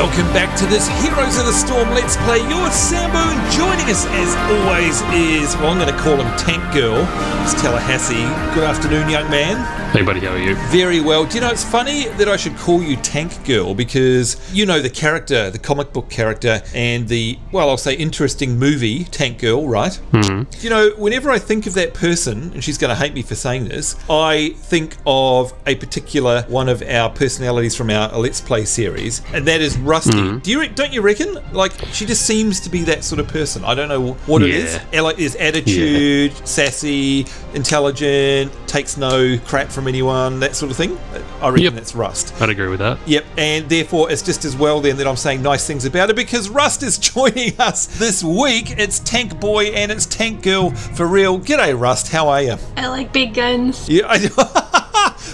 Welcome back to this Heroes of the Storm Let's Play. You're Sambo, and joining us as always is, well, I'm going to call him Tank Girl. It's Tallahassee. Good afternoon, young man. Hey buddy, how are you? Very well. Do you know, it's funny that I should call you Tank Girl because you know the character, the comic book character, and the, well, I'll say interesting movie, Tank Girl, right? Mm-hmm. You know, whenever I think of that person, and she's going to hate me for saying this, I think of a particular one of our personalities from our Let's Play series, and that is Rusty. Mm-hmm. Don't you reckon? Like, she just seems to be that sort of person. I don't know what it is. Like, is attitude, sassy, intelligent, takes no crap from anyone, that sort of thing. I reckon that's Rust. I'd agree with that. Yep, and therefore it's just as well then that I'm saying nice things about her because Rust is joining us this week. It's Tank Boy and it's Tank Girl for real. G'day Rust, how are you? I like big guns. Yeah,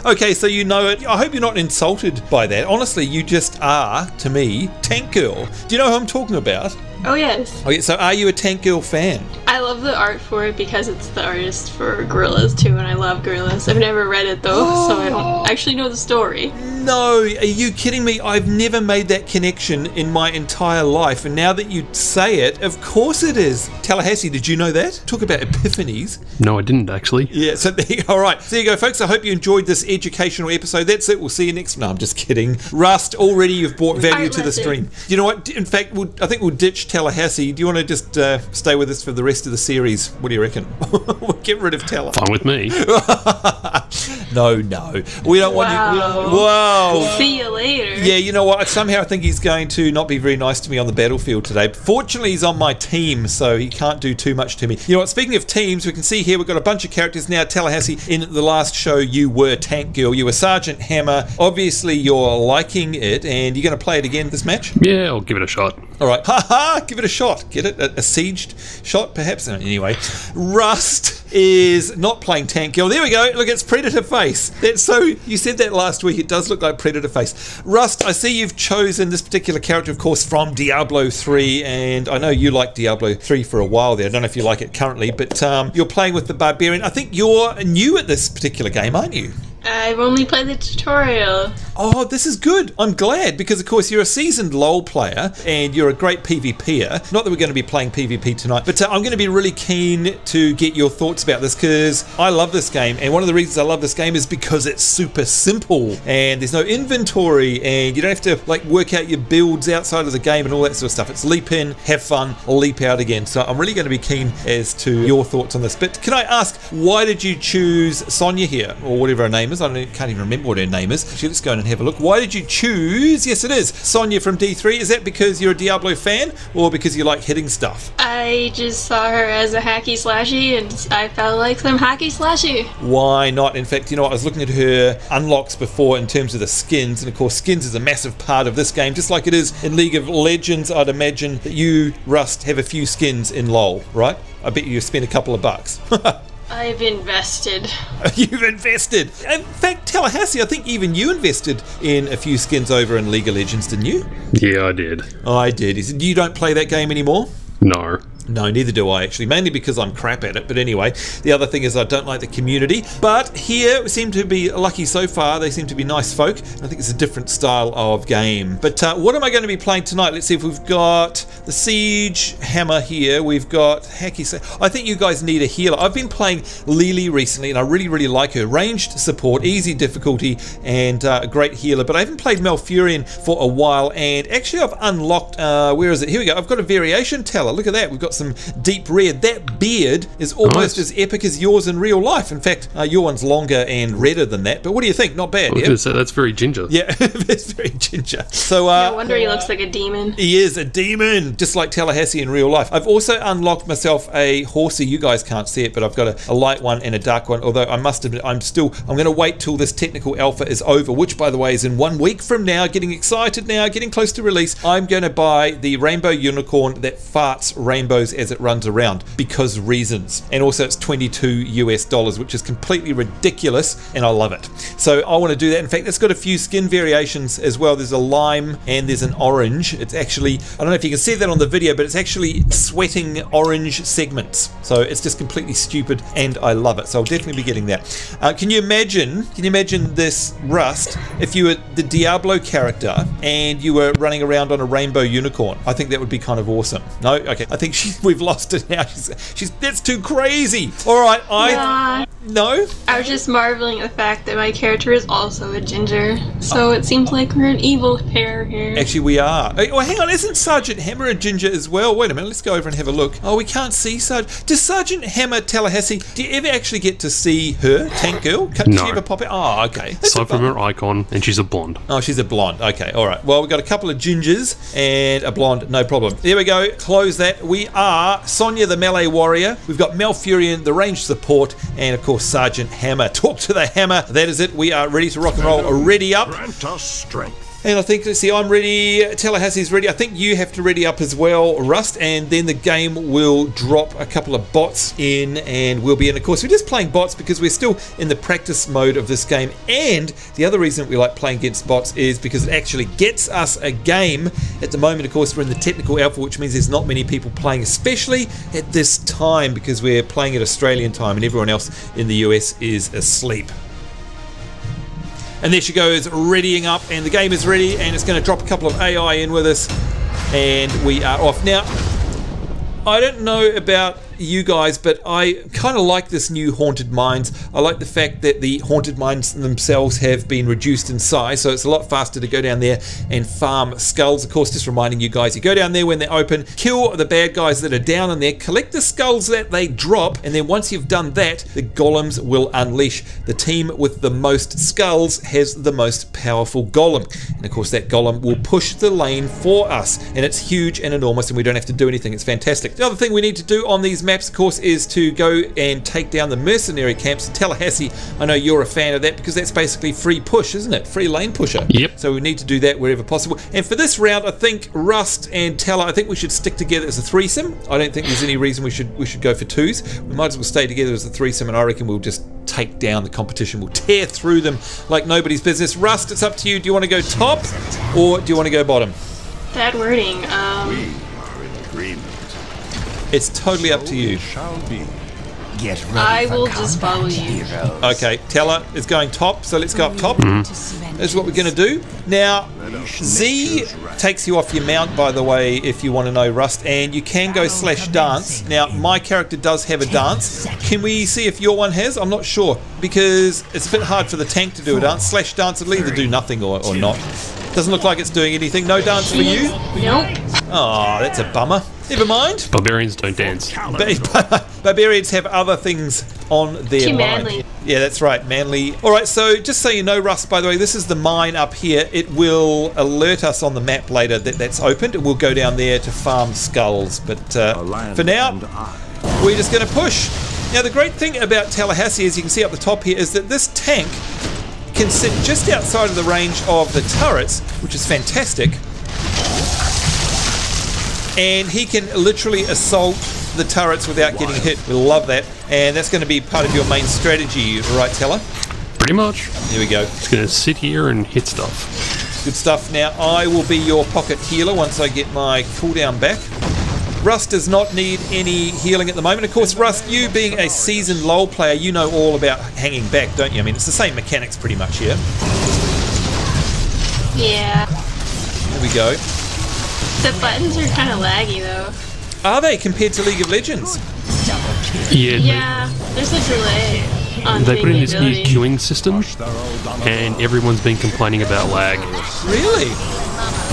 okay, so you know it. I hope you're not insulted by that. Honestly, you just are, to me, Tank Girl. Do you know who I'm talking about? Oh, yes. Okay, so are you a Tank Girl fan? I love the art for it because it's the artist for Gorillas too, and I love Gorillas. I've never read it though, so I don't actually know the story. No, are you kidding me? I've never made that connection in my entire life, and now that you say it, of course it is. Tallahassee, did you know that? Talk about epiphanies. No, I didn't actually. Yeah, so all right. So there you go, folks. I hope you enjoyed this educational episode. That's it. We'll see you next. No, I'm just kidding. Rust, already you've brought value to the stream. You know what? In fact, I think we'll ditch Tallahassee. Do you want to just stay with us for the rest of the series? What do you reckon? We'll get rid of Talla. Fine with me. No. We don't want you. Whoa. See you later. Yeah, you know what? Somehow I think he's going to not be very nice to me on the battlefield today. Fortunately, he's on my team, so he can't do too much to me. You know what? Speaking of teams, we can see here we've got a bunch of characters now. Tallahassee, in the last show, you were Tank Girl. You were Sergeant Hammer. Obviously, you're liking it, and you're going to play it again this match? Yeah, I'll give it a shot. All right. Ha! Give it a shot. Get it? A sieged shot, perhaps? No, anyway, Rust is not playing Tank Girl. There we go. Look, it's Predator Face. That's so... You said that last week. It does look like Predator Face. Rust, I see you've chosen this particular character, of course, from Diablo 3, and I know you like Diablo 3 for a while there. I don't know if you like it currently, but you're playing with the Barbarian. I think you're new at this particular game, aren't you? I've only played the tutorial. Oh, this is good. I'm glad because, of course, you're a seasoned LoL player and you're a great PvPer. Not that we're going to be playing PvP tonight, but I'm going to be really keen to get your thoughts about this because I love this game, and one of the reasons I love this game is because it's super simple and there's no inventory and you don't have to like work out your builds outside of the game and all that sort of stuff. It's leap in, have fun, leap out again. So I'm really going to be keen as to your thoughts on this. But can I ask, why did you choose Sonya here, or whatever her name is? I can't even remember what her name is. Actually, let's go in and have a look. Why did you choose, yes it is, Sonya from D3? Is that because you're a Diablo fan or because you like hitting stuff? I just saw her as a hacky slashy and I felt like some hacky slashy. Why not? In fact, you know what, I was looking at her unlocks before in terms of the skins, and of course skins is a massive part of this game, just like it is in League of Legends. I'd imagine that you, Rust, have a few skins in LoL, right? I bet you spent a couple of bucks. I've invested. You've invested. In fact, Tallahassee, I think even you invested in a few skins over in League of Legends, didn't you? Yeah, I did. I did. You don't play that game anymore? No. No, neither do I actually, mainly because I'm crap at it. But anyway, the other thing is I don't like the community. But here we seem to be lucky so far. They seem to be nice folk. I think it's a different style of game. But what am I going to be playing tonight? Let's see if we've got the Siege Hammer here. We've got Hacky. I think you guys need a healer. I've been playing Lily recently and I really like her. Ranged support, easy difficulty, and a great healer. But I haven't played Malfurion for a while, and actually I've unlocked, where is it? Here we go. I've got a variation teller. Look at that. We've got some deep red. That beard is almost as epic as yours in real life. In fact, your one's longer and redder than that. But what do you think? Not bad, yeah? So that's very ginger. Yeah, it's very ginger. So, no wonder he looks like a demon. He is a demon, just like Tallahassee in real life. I've also unlocked myself a horsey. You guys can't see it, but I've got a light one and a dark one. Although I must admit, I'm going to wait till this technical alpha is over, which, by the way, is in 1 week from now. Getting excited now, getting close to release. I'm going to buy the rainbow unicorn that farts rainbows knows as it runs around because reasons. And also it's $22 US, which is completely ridiculous, and I love it. So I want to do that. In fact, it's got a few skin variations as well. There's a lime and there's an orange. It's actually, I don't know if you can see that on the video, but it's actually sweating orange segments. So it's just completely stupid, and I love it. So I'll definitely be getting that. Can you imagine this, Rust, if you were the Diablo character and you were running around on a rainbow unicorn? I think that would be kind of awesome. No? Okay. I think we've lost it now. She's that's too crazy. All right. No? I was just marveling at the fact that my character is also a ginger. So it seems like we're an evil pair here. Actually, we are. Oh, hang on. Isn't Sergeant Hammer a ginger as well? Wait a minute. Let's go over and have a look. Oh, we can't see Sergeant. Does Sergeant Hammer Tallahassee, do you ever actually get to see her, Tank Girl? Can she ever pop out? Oh, okay. Aside from her icon, and she's a blonde. Oh, she's a blonde. Okay, all right. Well, we've got a couple of gingers and a blonde. No problem. There we go. Close that. We are Sonya, the melee warrior. We've got Malfurion, the ranged support, and of course Sergeant Hammer. Talk to the hammer. That is it. We are ready to rock and roll. Ready up. Grant us strength. And I think, let's see, I'm ready. Tallahassee's ready. I think you have to ready up as well, Rust, and then the game will drop a couple of bots in, and we'll be in. Of course, we're just playing bots because we're still in the practice mode of this game, and the other reason we like playing against bots is because it actually gets us a game. At the moment, of course, we're in the technical alpha, which means there's not many people playing, especially at this time, because we're playing at Australian time and everyone else in the US is asleep. And there she goes, readying up, and the game is ready, and it's going to drop a couple of AI in with us, and we are off. Now, I don't know about you guys, but I kind of like this new Haunted Mines. I like the fact that the Haunted Mines themselves have been reduced in size, so it's a lot faster to go down there and farm skulls. Of course, just reminding you guys, you go down there when they're open, kill the bad guys that are down in there, collect the skulls that they drop, and then once you've done that, the golems will unleash. The team with the most skulls has the most powerful golem, and of course that golem will push the lane for us, and it's huge and enormous, and we don't have to do anything. It's fantastic. The other thing we need to do on these maps, of course, is to go and take down the mercenary camps. Tallahassee, I know you're a fan of that because that's basically free push, isn't it? Free lane pusher. Yep. So we need to do that wherever possible. And for this round, I think Rust and Talla, I think we should stick together as a threesome. I don't think there's any reason we should go for twos. We might as well stay together as a threesome, and I reckon we'll just take down the competition. We'll tear through them like nobody's business. Rust, it's up to you. Do you want to go top or do you want to go bottom? Bad wording. We are in agreement. It's totally up to you. Shall be. Get ready I for will just combat, follow you. heroes. Okay, Tella is going top, so let's go up top. That's what we're going to do. Now, Z takes you off your mount, by the way, if you want to know, Rust, and you can go /dance. Now, my character does have a dance. Can we see if your one has? I'm not sure, because it's a bit hard for the tank to do a dance. /dance will either do nothing or not. Doesn't look like it's doing anything. No dance for you? Nope. Oh, that's a bummer. Never mind. Barbarians don't dance. Barbarians have other things on their Too mind. manly. Yeah, that's right, manly. All right, so just so you know, Rust, by the way, this is the mine up here. It will alert us on the map later that that's opened, and we'll go down there to farm skulls. But for now, we're just going to push. Now, the great thing about Tallahassee, as you can see up the top here, is that this tank can sit just outside of the range of the turrets, which is fantastic. And he can literally assault the turrets without getting hit. We love that. And that's going to be part of your main strategy, right, Teller? Pretty much. Here we go. Just going to sit here and hit stuff. Good stuff. Now, I will be your pocket healer once I get my cooldown back. Rust does not need any healing at the moment. Of course, Rust, you being a seasoned LoL player, you know all about hanging back, don't you? I mean, it's the same mechanics pretty much here. Yeah. There we go. The buttons are kind of laggy though. Are they compared to League of Legends? Yeah, Yeah, there's a delay on they put in this new ability. queuing system, and everyone's been complaining about lag. Really?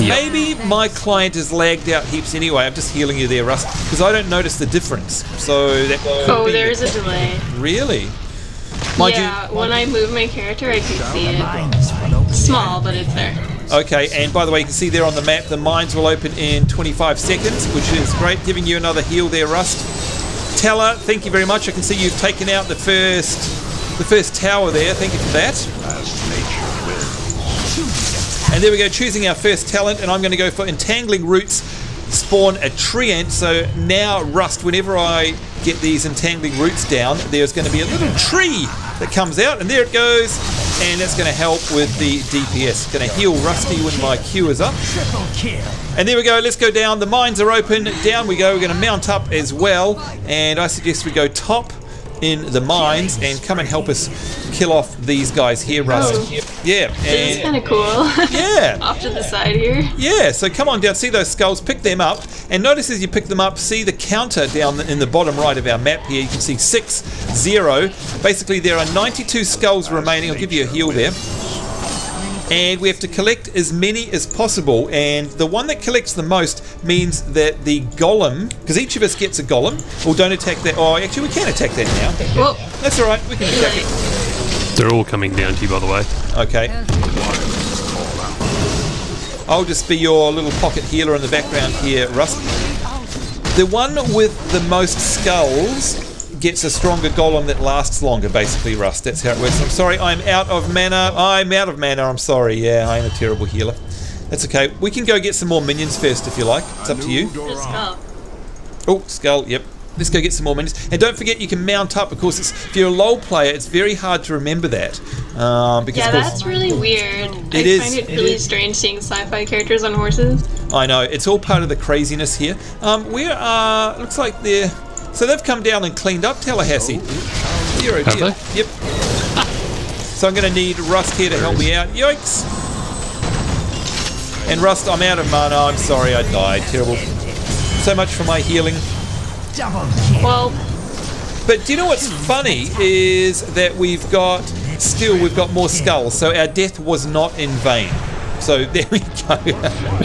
Yep. Maybe my client is lagged out heaps anyway. I'm just healing you there, Rust, because I don't notice the difference. So that could Oh, be there's a delay. Really? Mind Yeah, when I move my character, I can see it. Small, but it's there. Okay, and by the way, you can see there on the map, the mines will open in 25 seconds, which is great, giving you another heal there, Rust. Teller, thank you very much. I can see you've taken out the first tower there. Thank you for that. As nature wills. And there we go, choosing our first talent, and I'm going to go for Entangling Roots, spawn a treant. So now, Rust, whenever I get these entangling roots down, there's going to be a little tree that comes out, and there it goes, and that's going to help with the DPS. Going to heal Rusty when my Q is up. And there we go, let's go down. The mines are open. Down we go. We're going to mount up as well, and I suggest we go top in the mines and come and help us kill off these guys here, Rust. Oh. Yeah. This is kind of cool. Yeah. Off to the side here. Yeah, so come on down, see those skulls, pick them up, and notice as you pick them up, see the counter down in the bottom right of our map here. You can see 6-0. Basically, there are 92 skulls remaining. I'll give you a heal there. And we have to collect as many as possible, and the one that collects the most means that the golem, because each of us gets a golem. Well, don't attack that. Oh, actually, we can attack that now. Well, That's all right, we can attack it. They're all coming down to you, by the way. Okay. I'll just be your little pocket healer in the background here, Rust. The one with the most skulls gets a stronger golem that lasts longer, basically, Rust. That's how it works. I'm sorry, I'm out of mana. I'm sorry. Yeah, I am a terrible healer. That's okay. We can go get some more minions first if you like. It's up to you. the skull. Oh, skull, yep. Let's go get some more minions. And don't forget you can mount up. Of course, if you're a LoL player, it's very hard to remember that. Because Yeah, that's really weird. I find it really strange seeing sci-fi characters on horses. I know. It's all part of the craziness here. Where are... Looks like they're... So they've come down and cleaned up Tallahassee. Dear, oh dear. Yep. So I'm going to need Rust here to help me out. Yikes. And Rust, I'm out of mana. I'm sorry I died. Terrible. So much for my healing. Well, But do you know what's funny is that we've got more skulls. So our death was not in vain. So there we go.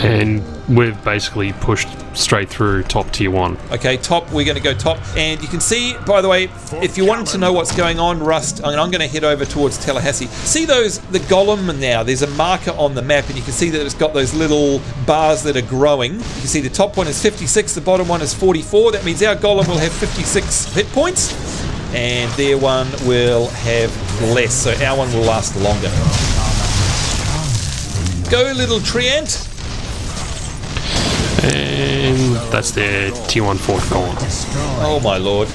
And we've basically pushed straight through top tier 1. Okay, top, we're going to go top. And you can see, by the way, if you wanted to know what's going on, Rust, I'm going to head over towards Tallahassee. See the golem now, there's a marker on the map, and you can see that it's got those little bars that are growing. You can see the top one is 56, the bottom one is 44. That means our golem will have 56 hit points, and their one will have less, so our one will last longer. Go, little treant. And that's their tier 1 fourth golem. Oh my lord.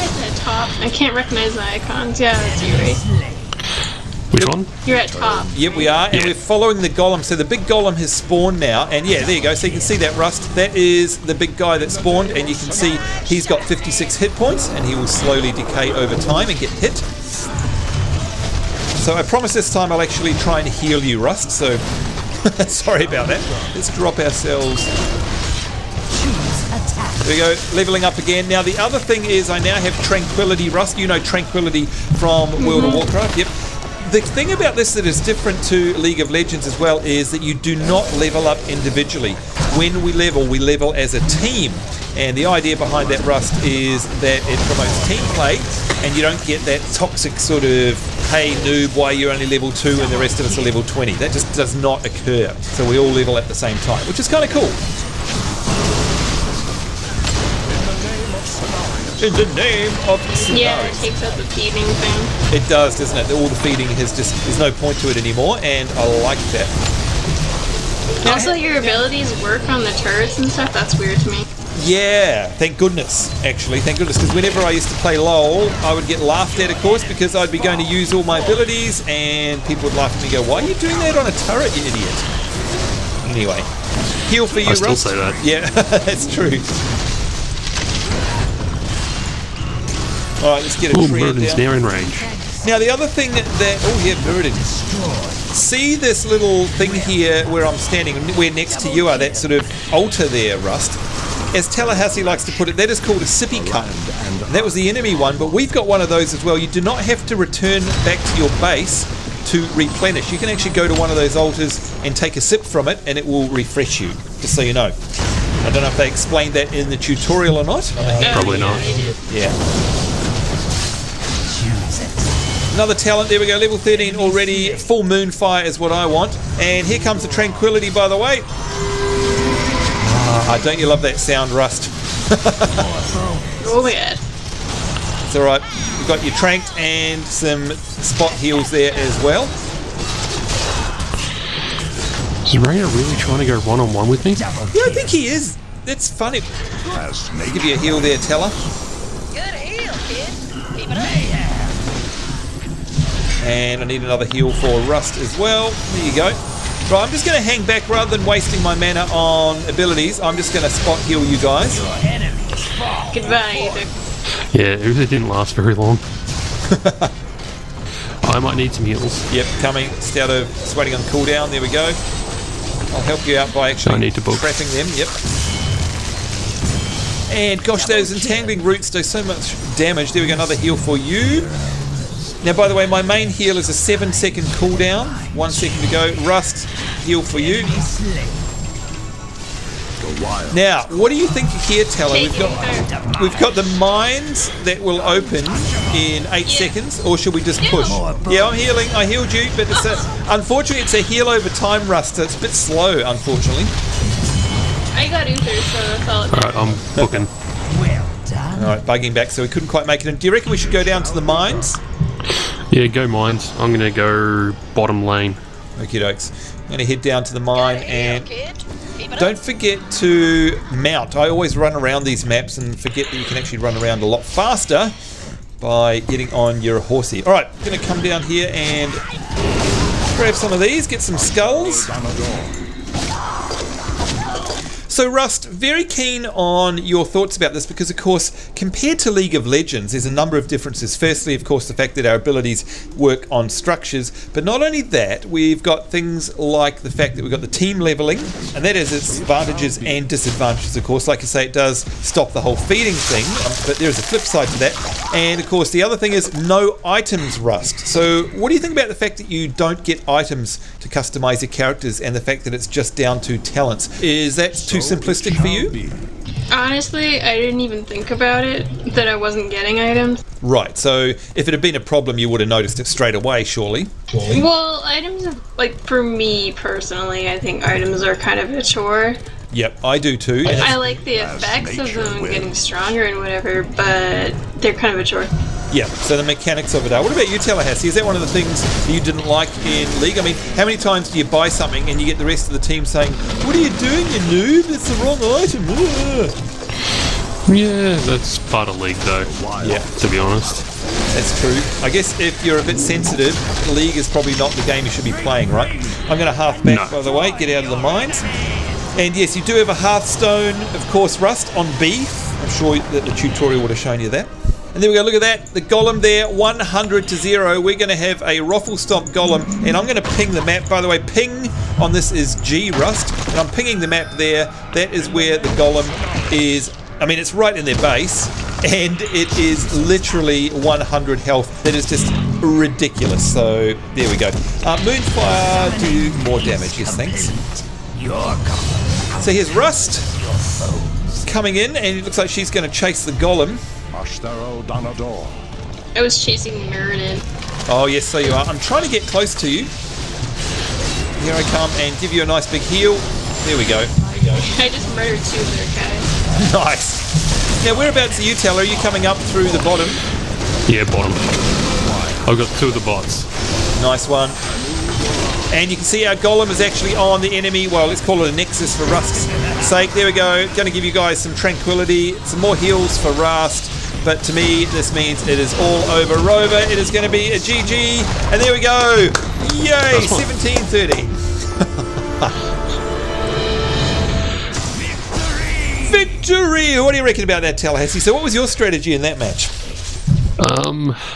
at the top. I can't recognize the icons. Yeah, that's you, right? Which one? You're at top. Yep, we are, and we're following the golem. So the big golem has spawned now, and yeah, there you go. So you can see that, Rust. That is the big guy that spawned, and you can see he's got 56 hit points, and he will slowly decay over time and get hit. So I promise this time I'll actually try and heal you, Rust. So sorry about that. Let's drop ourselves. There we go, leveling up again. Now the other thing is I now have Tranquility, Rust. You know Tranquility from World of Warcraft. Yep. The thing about this that is different to League of Legends as well is that you do not level up individually. When we level as a team. And the idea behind that, Rust, is that it promotes team play, and you don't get that toxic sort of, hey noob, why are you only level 2 and the rest of us are level 20. That just does not occur. So we all level at the same time, which is kind of cool. In the name of Solaris. Yeah, it takes out the feeding thing. It does, doesn't it? All the feeding has just, there's no point to it anymore, and I like that. Also, your abilities work on the turrets and stuff. That's weird to me. Yeah, thank goodness, actually. Thank goodness, because whenever I used to play LoL, I would get laughed at, of course, because I'd be going to use all my abilities, and people would laugh at me and go, why are you doing that on a turret, you idiot? Anyway, heal for you, Rust. I still say that. Yeah, that's true. Alright, let's get a tree Meridan's down. now in range. Now the other thing that oh yeah, Meridan. See this little thing here where I'm standing, where next to you are, that sort of altar there, Rust. As Tallahassee likes to put it, that is called a sippy cup. That was the enemy one, but we've got one of those as well. You do not have to return back to your base to replenish. You can actually go to one of those altars and take a sip from it, and it will refresh you, just so you know. I don't know if they explained that in the tutorial or not. Probably not. Yeah. Another talent, there we go, level 13 already. Full moon fire is what I want. And here comes the Tranquility, by the way. Don't you love that sound, Rust? Oh yeah. It's alright. We've got your Tranked and some spot heals there as well. Is Raina really trying to go one-on-one with me? Yeah, I think he is. That's funny. As Give you a heal there, Teller. Good heal, kid. Keep it up. And I need another heal for Rust as well. There you go. Right, I'm just going to hang back rather than wasting my mana on abilities. I'm just going to spot heal you guys. Goodbye, Ether. Yeah, it didn't last very long. I might need some heals. Yep, coming. Just out of just waiting on cooldown. There we go. I'll help you out by actually I need to book. trapping them. Yep. And gosh, those entangling roots do so much damage. There we go, another heal for you. Now, by the way, my main heal is a 7-second cooldown. 1 second to go. Rust, heal for you. Now, what do you think here, Teller? We've got the mines that will open in 8 seconds, or should we just push? Yeah, I'm healing. I healed you, but it's unfortunately it's a heal over time, Rust. So it's a bit slow, unfortunately. I got Uther, so that's all it Alright, I'm booking. Alright, bugging back, so we couldn't quite make it in. Do you reckon we should go down to the mines? Yeah, go mines. I'm going to go bottom lane. Okie dokes. I'm going to head down to the mine and don't forget to mount. I always run around these maps and forget that you can actually run around a lot faster by getting on your horsey. Alright, I'm going to come down here and grab some of these, get some skulls. So Rust, very keen on your thoughts about this because, of course, compared to League of Legends, there's a number of differences. Firstly, of course, the fact that our abilities work on structures, but not only that, we've got things like the fact that we've got the team leveling, and that has its advantages and disadvantages, of course. Like I say, it does stop the whole feeding thing, but there's a flip side to that. And, of course, the other thing is no items, Rust. So what do you think about the fact that you don't get items to customize your characters and the fact that it's just down to talents? Is that too simplistic for you? Honestly, I didn't even think about it, that I wasn't getting items. Right, so if it had been a problem, you would have noticed it straight away, surely. Well, items, like, for me personally, I think items are kind of a chore. Yep, I do too. I like the effects of them getting stronger and whatever, but they're kind of a chore. Yeah, so the mechanics of it are. What about you, Tallahassee? Is that one of the things that you didn't like in League? I mean, how many times do you buy something and you get the rest of the team saying, "What are you doing, you noob? That's the wrong item." Yeah, that's part of League though. Yeah, to be honest. that's true. I guess if you're a bit sensitive, League is probably not the game you should be playing, right? I'm going to half back, by the way, get out of the mines. And yes, you do have a Hearthstone, of course, Rust, on beef. I'm sure that the tutorial would have shown you that. And there we go, look at that, the golem there, 100 to 0. We're going to have a Ruffle Stomp golem, and I'm going to ping the map. By the way, ping on this is G, Rust, and I'm pinging the map there. That is where the golem is. I mean, it's right in their base, and it is literally 100 health. That is just ridiculous. So, there we go. Moonfire, do more damage, yes, thanks. So here's Rust coming in, and it looks like she's going to chase the golem. I was chasing Mirrodin. Oh yes, so you are. I'm trying to get close to you. Here I come and give you a nice big heal. There we go. I just murdered 2 of their guys. Nice. Now whereabouts are you, Teller? Are you coming up through the bottom? Yeah, bottom. I've got 2 of the bots. Nice one. And you can see our golem is actually on the enemy. Well, let's call it a nexus for Rust's sake. There we go. Going to give you guys some tranquility, some more heals for Rust. But to me, this means it is all over. Rover, it is going to be a GG. And there we go. Yay, 17-30. Victory! What do you reckon about that, Tallahassee? So what was your strategy in that match?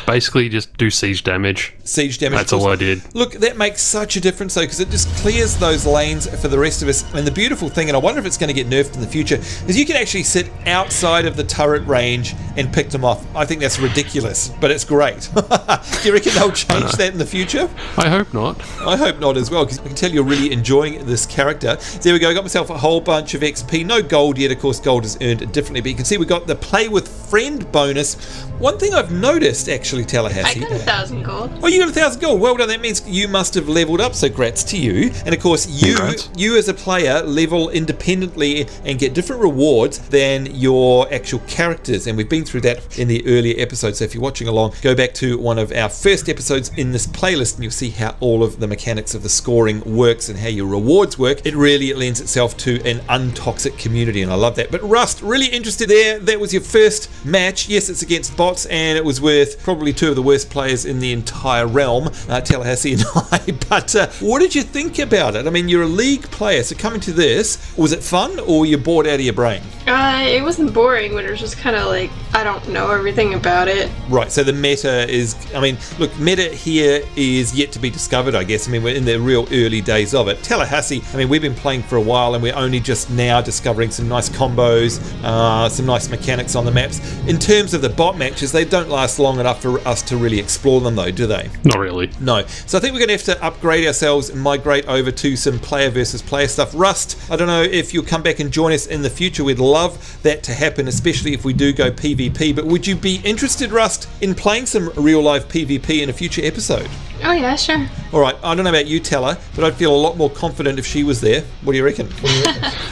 Basically just do siege damage. Siege damage. That's all I did. Look, that makes such a difference though, because it just clears those lanes for the rest of us. And the beautiful thing, and I wonder if it's going to get nerfed in the future, is you can actually sit outside of the turret range and pick them off. I think that's ridiculous, but it's great. Do you reckon they'll change that in the future? I hope not. I hope not as well, because I can tell you're really enjoying this character. There we go, got myself a whole bunch of XP. No gold yet, of course, gold is earned differently, but you can see we got the play with friend bonus. One thing I've I've noticed, actually, I Tallahassee. got 1,000 gold. Oh, you got 1,000 gold. Well done. That means you must have leveled up, so grats to you. And of course, Congrats. you as a player level independently and get different rewards than your actual characters. And we've been through that in the earlier episodes. So if you're watching along, go back to one of our first episodes in this playlist and you'll see how all of the mechanics of the scoring works and how your rewards work. It really lends itself to an untoxic community, and I love that. But Rust, really interested there. That was your first match. Yes, it's against bots, and it was with probably two of the worst players in the entire realm, Tallahassee and I. But what did you think about it? I mean, you're a league player, so coming to this, was it fun or you're bored out of your brain? It wasn't boring, but it was just kind of like, I don't know everything about it. Right, so the meta is, I mean, look, meta here is yet to be discovered, I guess. I mean, we're in the real early days of it. Tallahassee, I mean, we've been playing for a while and we're only just now discovering some nice combos, some nice mechanics on the maps. In terms of the bot matches, they don't last long enough for us to really explore them though, do they? Not really. No. So I think we're going to have to upgrade ourselves and migrate over to some player versus player stuff. Rust, I don't know if you'll come back and join us in the future. We'd love that to happen, especially if we do go PvP. But would you be interested, Rust, in playing some real life PvP in a future episode? Oh yeah, sure. All right, I don't know about you, Tella, but I'd feel a lot more confident if she was there. What do you reckon?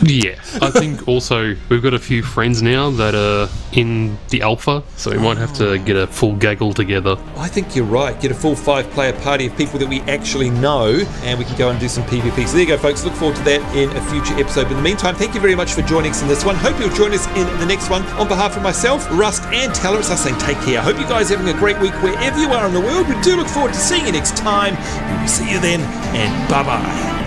Yeah, I think also we've got a few friends now that are in the alpha, so we might have to get a full gaggle together. I think you're right. Get a full 5-player party of people that we actually know, and we can go and do some PvP. So there you go, folks. Look forward to that in a future episode. But in the meantime, thank you very much for joining us in this one. Hope you'll join us in the next one. On behalf of myself, Rust, and Tella, it's us saying take care. Hope you guys are having a great week wherever you are in the world. We do look forward to seeing you next time. We will see you then, and bye-bye.